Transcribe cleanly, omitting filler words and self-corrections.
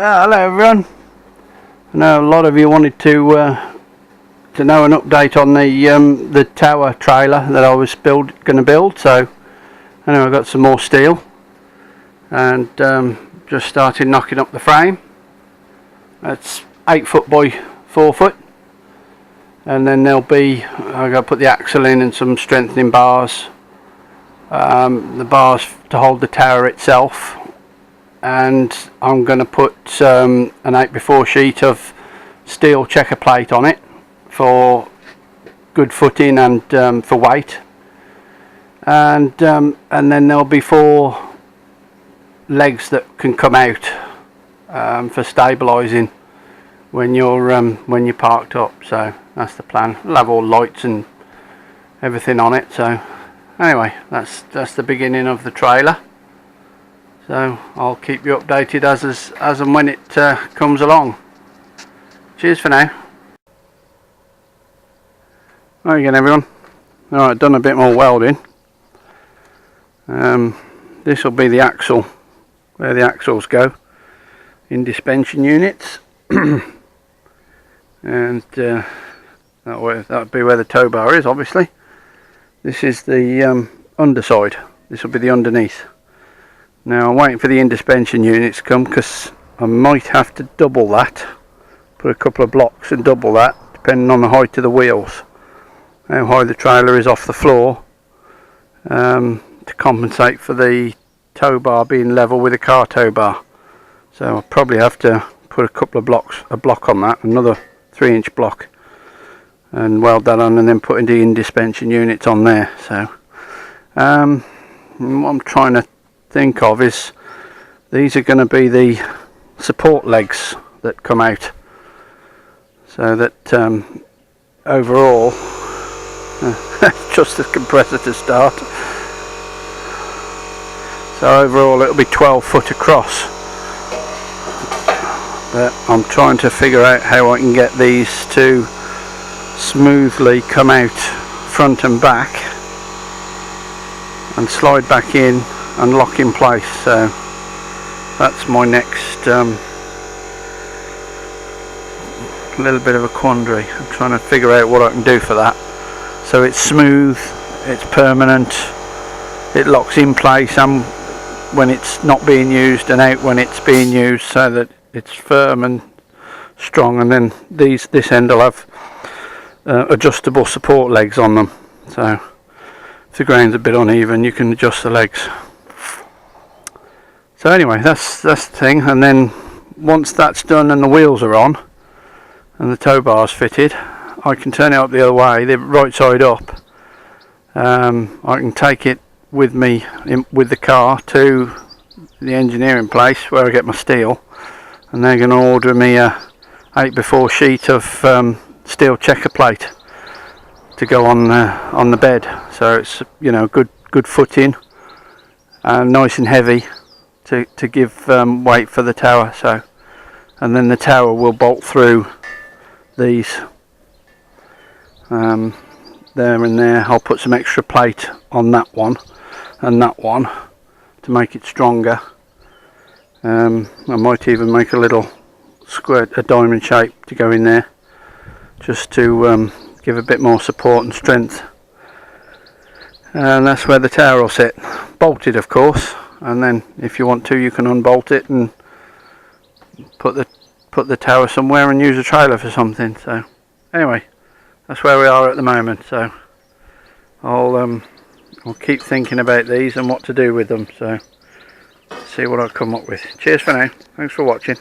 Hello everyone. I know a lot of you wanted to know an update on the tower trailer that I was going to build. So I know I've got some more steel and just started knocking up the frame. It's 8 foot by 4 foot, and then I've got to put the axle in and some strengthening bars, the bars to hold the tower itself. And I'm going to put an 8x4 sheet of steel checker plate on it for good footing and for weight, and then there'll be 4 legs that can come out for stabilising when you're parked up. So that's the plan. We'll have all lights and everything on it. So anyway, that's the beginning of the trailer. So I'll keep you updated as and when it comes along. Cheers for now. Right again everyone. Alright, done a bit more welding. This will be the axle, where the axles go in suspension units. And that'll be where the tow bar is, obviously. This is the underside. This will be the underneath. Now I'm waiting for the in-suspension units to come, because I might have to double that, put a couple of blocks and double that, depending on the height of the wheels, how high the trailer is off the floor, to compensate for the tow bar being level with the car tow bar. So I'll probably have to put a block on that, another 3-inch block, and weld that on, and then put the in-suspension units on there. So what I'm trying to think of is, these are going to be the support legs that come out, so that overall just the compressor to start, so overall it'll be 12 foot across. But I'm trying to figure out how I can get these to smoothly come out front and back and slide back in and lock in place. So that's my next little bit of a quandary. I'm trying to figure out what I can do for that, so it's smooth, it's permanent, it locks in place and when it's not being used, and out when it's being used, so that it's firm and strong. And then this end will have adjustable support legs on them, so if the ground's a bit uneven you can adjust the legs. So anyway, that's the thing. And then once that's done and the wheels are on and the tow bar's fitted, I can turn it up the other way, the right side up. I can take it with me with the car to the engineering place where I get my steel, and they're going to order me a 8x4 sheet of steel checker plate to go on the bed. So it's, you know, good footing and nice and heavy to give weight for the tower. So, and then the tower will bolt through these there and there. I'll put some extra plate on that one and that one to make it stronger. I might even make a little square, a diamond shape to go in there, just to give a bit more support and strength. And that's where the tower will sit, bolted of course. And then if you want to, you can unbolt it and put the tower somewhere and use a trailer for something. So anyway, that's where we are at the moment. So I'll keep thinking about these and what to do with them. So see what I come up with. Cheers for now. Thanks for watching.